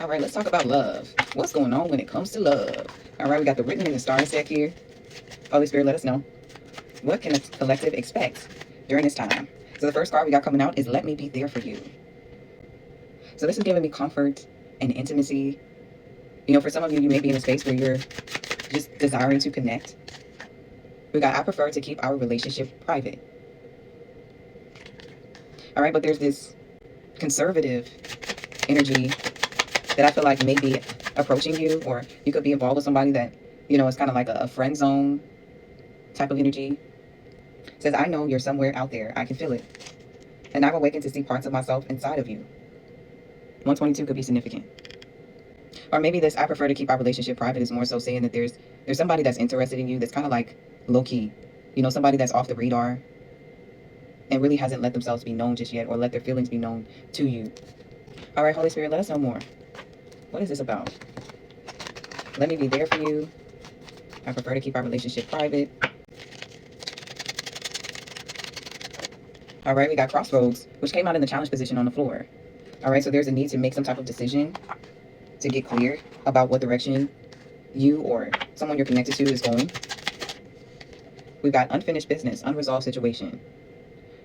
All right, let's talk about love. What's going on when it comes to love? All right, we got the written and the stars deck here. Holy Spirit, let us know. What can a collective expect during this time? So the first card we got coming out is Let Me Be There For You. So this is giving me comfort and intimacy. You know, for some of you, you may be in a space where you're just desiring to connect. We got, I prefer to keep our relationship private. All right, but there's this conservative energy that I feel like may be approaching you, or you could be involved with somebody that, you know, it's kind of like a friend zone type of energy. It says, I know you're somewhere out there. I can feel it. And I've awakened to see parts of myself inside of you. 122 could be significant. Or maybe this, I prefer to keep our relationship private, is more so saying that there's somebody that's interested in you that's kind of like low key. You know, somebody that's off the radar and really hasn't let themselves be known just yet, or let their feelings be known to you. All right, Holy Spirit, let us know more. What is this about? Let me be there for you. I prefer to keep our relationship private. All right, we got Crossroads, which came out in the challenge position on the floor. All right, so there's a need to make some type of decision to get clear about what direction you or someone you're connected to is going. We've got unfinished business, unresolved situation.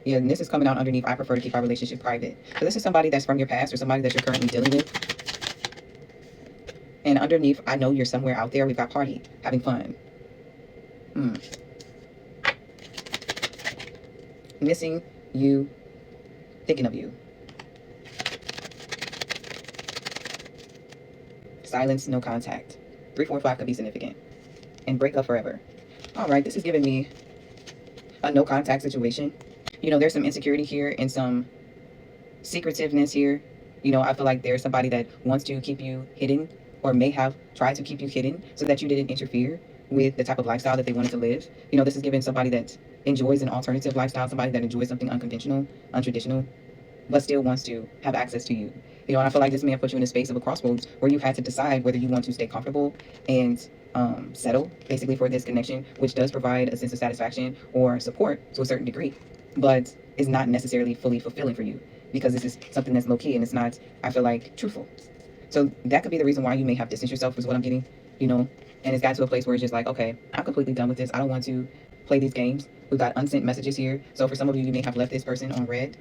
Yeah, and this is coming out underneath, I prefer to keep our relationship private. So this is somebody that's from your past or somebody that you're currently dealing with. And underneath, I know you're somewhere out there. We've got party, having fun. Missing you, thinking of you. Silence, no contact. 345 could be significant. And break up forever. All right, this is giving me a no contact situation. You know, there's some insecurity here and some secretiveness here. You know, I feel like there's somebody that wants to keep you hidden, or may have tried to keep you hidden so that you didn't interfere with the type of lifestyle that they wanted to live. You know, this is giving somebody that enjoys an alternative lifestyle, somebody that enjoys something unconventional, untraditional, but still wants to have access to you. You know, and I feel like this may have put you in a space of a crossroads where you had to decide whether you want to stay comfortable and settle basically for this connection, which does provide a sense of satisfaction or support to a certain degree, but is not necessarily fully fulfilling for you because this is something that's low key and it's not, I feel like, truthful. So that could be the reason why you may have distanced yourself, is what I'm getting, you know, and it's got to a place where it's just like, okay, I'm completely done with this. I don't want to play these games. We've got unsent messages here. So for some of you, you may have left this person on red.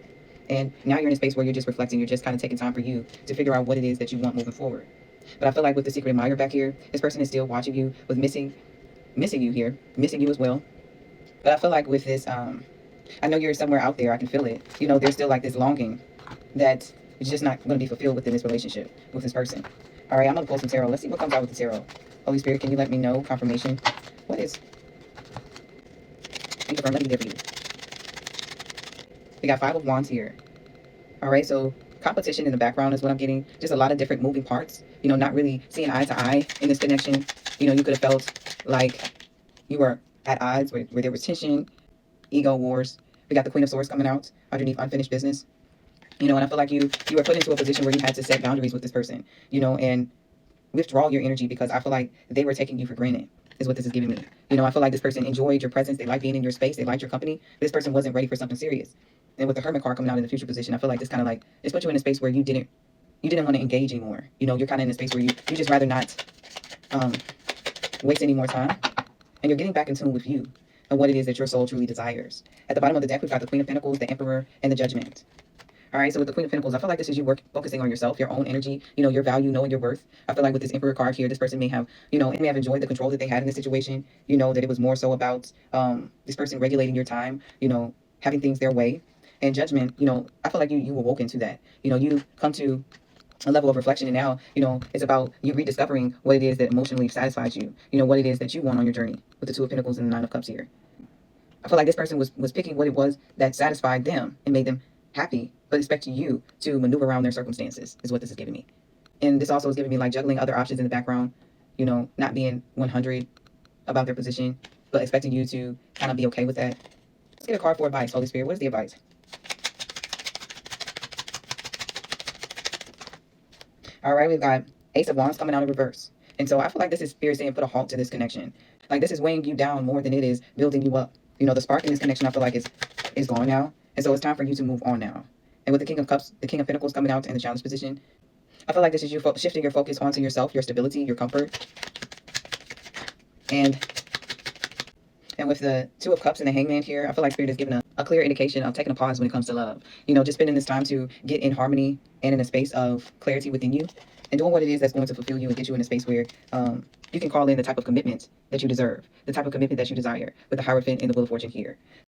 And now you're in a space where you're just reflecting. You're just kind of taking time for you to figure out what it is that you want moving forward. But I feel like with the secret admirer back here, this person is still watching you, with missing you here, missing you as well. But I feel like with this, I know you're somewhere out there. I can feel it. You know, there's still like this longing that is just not going to be fulfilled within this relationship with this person. All right, I'm going to pull some tarot. Let's see what comes out with the tarot. Holy Spirit, can you let me know confirmation? What is? Let me get for you. We got 5 of Wands here. All right, so competition in the background is what I'm getting. Just a lot of different moving parts. You know, not really seeing eye to eye in this connection. You know, you could have felt like you were at odds where there was tension, ego wars. We got the Queen of Swords coming out underneath unfinished business. You know, and I feel like you were put into a position where you had to set boundaries with this person, you know, and withdraw your energy, because I feel like they were taking you for granted, is what this is giving me. You know, I feel like this person enjoyed your presence. They liked being in your space. They liked your company. This person wasn't ready for something serious. And with the Hermit card coming out in the future position, I feel like this kind of like, it's put you in a space where you didn't want to engage anymore. You know, you're kind of in a space where you just rather not waste any more time. And you're getting back in tune with you and what it is that your soul truly desires. At the bottom of the deck, we've got the Queen of Pentacles, the Emperor, and the Judgment. All right, so with the Queen of Pentacles, I feel like this is you focusing on yourself, your own energy, you know, your value, knowing your worth. I feel like with this Emperor card here, this person may have, you know, may have enjoyed the control that they had in this situation. You know, that it was more so about this person regulating your time, you know, having things their way. And Judgment, you know, I feel like you awoken to that. You know, you come to a level of reflection, and now, you know, it's about you rediscovering what it is that emotionally satisfies you. You know, what it is that you want on your journey with the Two of Pentacles and the Nine of Cups here. I feel like this person was picking what it was that satisfied them and made them happy, but expecting you to maneuver around their circumstances, is what this is giving me. And this also is giving me like juggling other options in the background, you know, not being 100 about their position, but expecting you to kind of be okay with that. Let's get a card for advice, Holy Spirit. What is the advice? All right, we've got Ace of Wands coming out in reverse. And so I feel like this is Spirit saying put a halt to this connection. Like this is weighing you down more than it is building you up. You know, the spark in this connection I feel like is gone now. And so it's time for you to move on now. And with the King of Cups, the King of Pentacles coming out in the challenge position, I feel like this is you shifting your focus onto yourself, your stability, your comfort. And with the Two of Cups and the Hangman here, I feel like Spirit is giving a clear indication of taking a pause when it comes to love. You know, just spending this time to get in harmony and in a space of clarity within you, and doing what it is that's going to fulfill you and get you in a space where you can call in the type of commitment that you deserve, the type of commitment that you desire, with the Hierophant and the Wheel of Fortune here.